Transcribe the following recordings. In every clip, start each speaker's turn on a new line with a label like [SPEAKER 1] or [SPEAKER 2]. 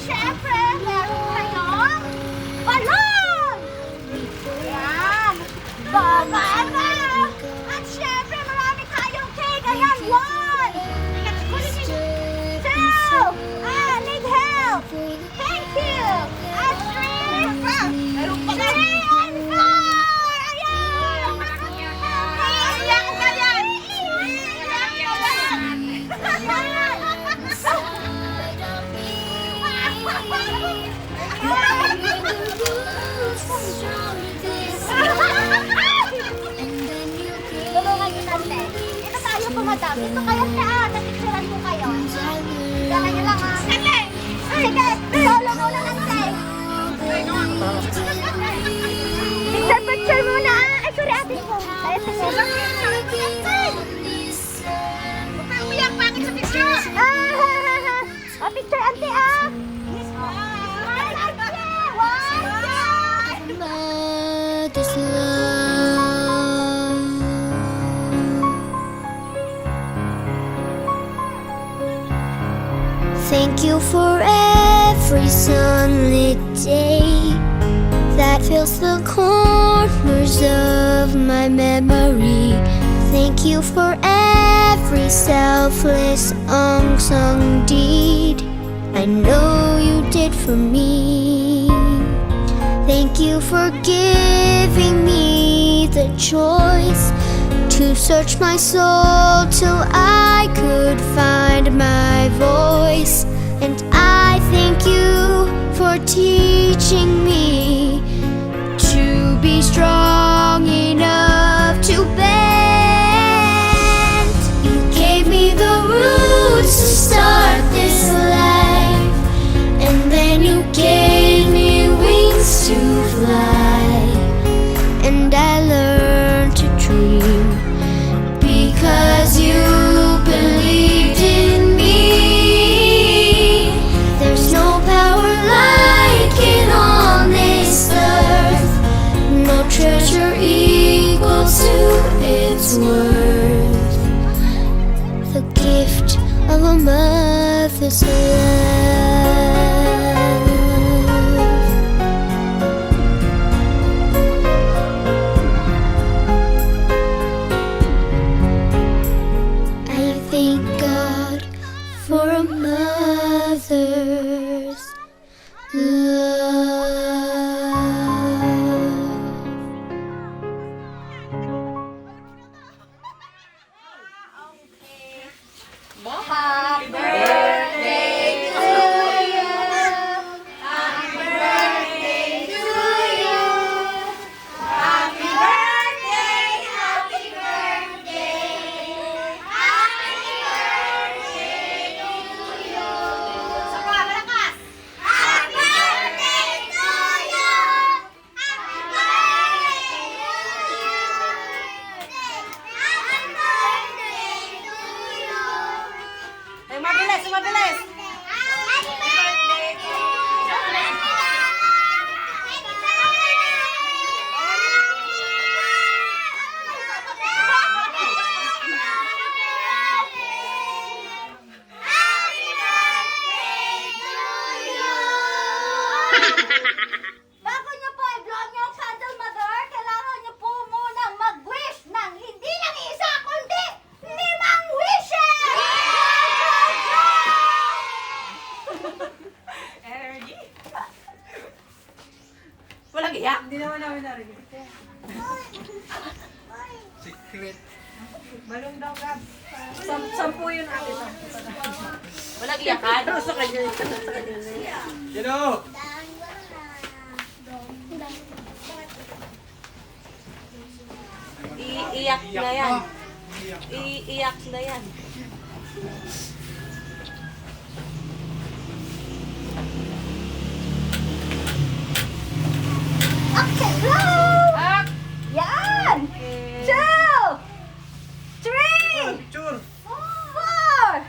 [SPEAKER 1] syempre, meron kayong balon! Yan! Bababa! At syempre, marami tayong cake! Ayan, 1! 2! Need help! Thank you! At 3! 3 and 4! Ayan! Iiyak ka yan! Iiyak ka yan! Tulungan niyo tante. Ito tayo pumadam. Ito kayo siya. Napicturan ko kayo. Dala niyo lang ha. Tante! Sige! Solo muna tante. Picture muna. Ay, sorry ate ko. Ay, sorry. Huwag kang umiyak. Bakit sa picture? Oh, picture ante ah.
[SPEAKER 2] Mother's love. Thank you for every sunlit day that fills the corners of my memory. Thank you for every selfless unsung deed I know you did for me. Thank you for giving me the choice to search my soul till I could find my voice. And I thank you for teaching me to be strong enough to bend. You gave me the roots to start this life, and then you gave me wings to fly, and I learned to dream because you believed in me. There's no power like it on this earth, no treasure equals to its worth. The gift of a mother's love. I thank God for a mother's love.
[SPEAKER 1] Happy birthday to you. Happy birthday to you. Happy birthday, happy birthday. Happy birthday to you. Sa pa, malakas. Happy birthday to you. Happy birthday to you. Happy birthday to you.
[SPEAKER 3] Ay, mabilis, mabilis.
[SPEAKER 1] Happy birthday to you. Bago niyo po i-blow niyo ang candle, mother, kailangan niyo po munang mag-wish ng hindi lang isa, kundi 5 wishes!
[SPEAKER 3] Energy. Walang iyak.
[SPEAKER 4] Hindi naman namin narinig.
[SPEAKER 5] Secret.
[SPEAKER 4] Balong daw ka. Sampu yun ate.
[SPEAKER 3] Walang iyakan.
[SPEAKER 4] Sa kanya yun. Sa kanya yun.
[SPEAKER 5] Kino!
[SPEAKER 3] Iiyak na yan. Iiyak na yan.
[SPEAKER 1] Okay, go! Yan! 2, 3,
[SPEAKER 5] Sure!
[SPEAKER 1] 4,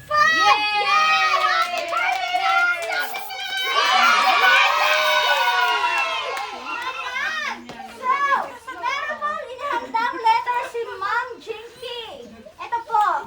[SPEAKER 1] 5! Yay! Happy birthday, Josephine! So, meron pong inihandang letter si Ma'am Jinky. Ito po.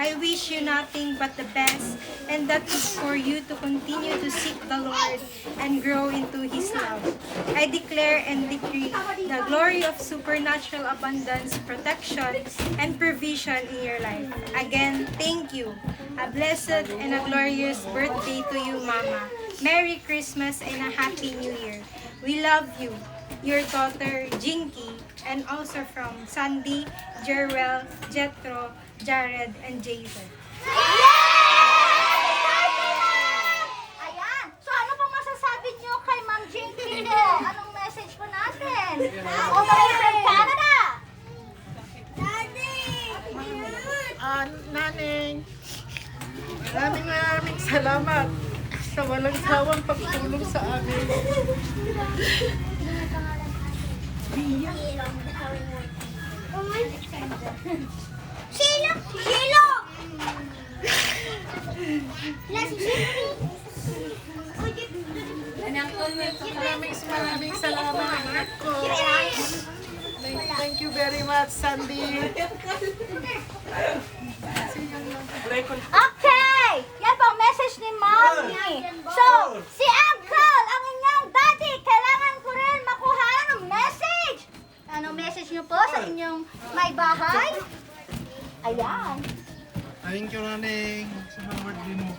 [SPEAKER 5] I wish you nothing but the best, and that is for you to continue to seek the Lord and grow into His love. I declare and decree the glory of supernatural abundance, protection, and provision in your life. Again, thank you. A blessed and a glorious birthday to you, Mama. Merry Christmas and a Happy New Year. We love you. Your daughter, Jinky, and also from Sandy, Jerwell, Jethro, Jared, and Jason.
[SPEAKER 1] Ayan. So ano pong masasabi niyo kay Ma'am Jinky po? Anong message po natin? All the way from Canada.
[SPEAKER 4] Naning, maraming salamat sa walang sawang pagtulong sa amin.
[SPEAKER 1] Shilo! Shilo!
[SPEAKER 4] Maraming salamat, anak ko. Thank you very much, Sandy.
[SPEAKER 1] Okay! Yan po ang message ni Mommy. So, si Uncle, ang inyong daddy, kailangan ko rin makuha ng message. Anong message niyo po sa inyong may bahay? Ayan.
[SPEAKER 6] Thank you, Naning, sa mga birthday mo.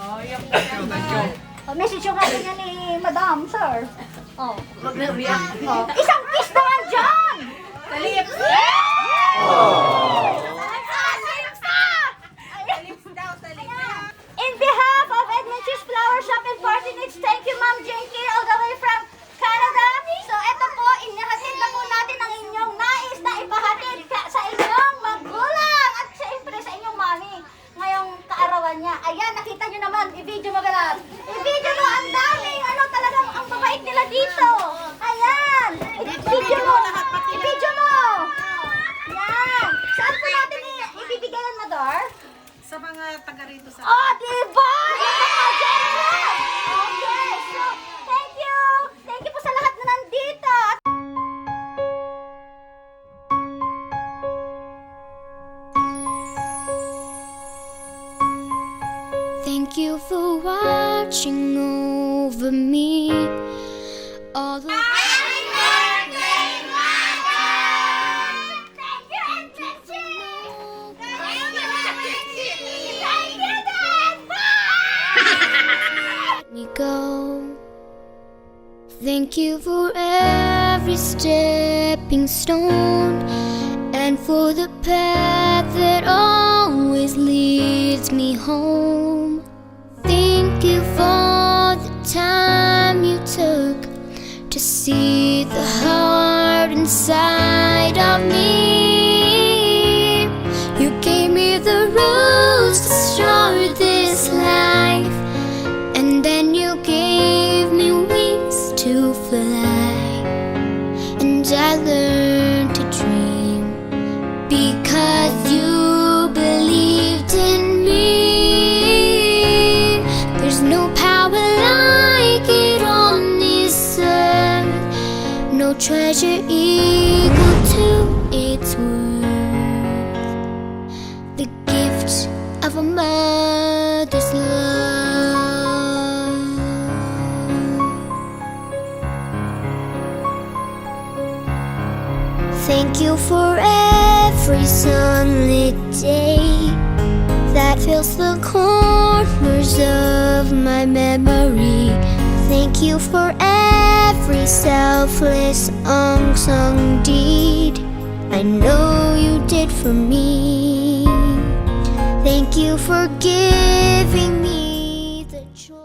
[SPEAKER 6] Thank you.
[SPEAKER 1] Message yung kanya niya ni Madam, sir. Oh.
[SPEAKER 3] Huwag na umiyak.
[SPEAKER 1] Oh. Isang kiss naman dyan!
[SPEAKER 3] Sa lips!
[SPEAKER 1] In behalf of Edmonton's Flower Shop and Parsonage, thank you, Ma'am Jinky, all the way from Canada. So, eto po, inihatid na po natin ang inyong nais na ipahatid sa inyong magulang at siyempre sa inyong mami ngayong kaarawan niya. Ayan, nakita nyo naman, i-video mo galap. I-video mo, ang daming, talagang ang babait nila dito. Ayan, i-video mo. I-video mo. Ayan. Saan po natin ibibigyan, Mador?
[SPEAKER 4] Sa mga taga rito sa...
[SPEAKER 1] Oh, diba? Okay, so, thank you. Thank you po sa lahat na nandito.
[SPEAKER 2] Thank you for watching over me all the me go. Thank you for every stepping stone and for the path that always leads me home. Thank you for the time you took to see the heart inside of me. You gave me the rules to start this life, and then you gave me wings to fly. And I learned to dream because you believed in me. There's no power like it on this earth, no treasure equal to its worth. The gift of a mother's love. Thank you for every sunlit day that fills the corners of my memory. Thank you for every selfless unsung deed I know you did for me. Thank you for giving me the choice.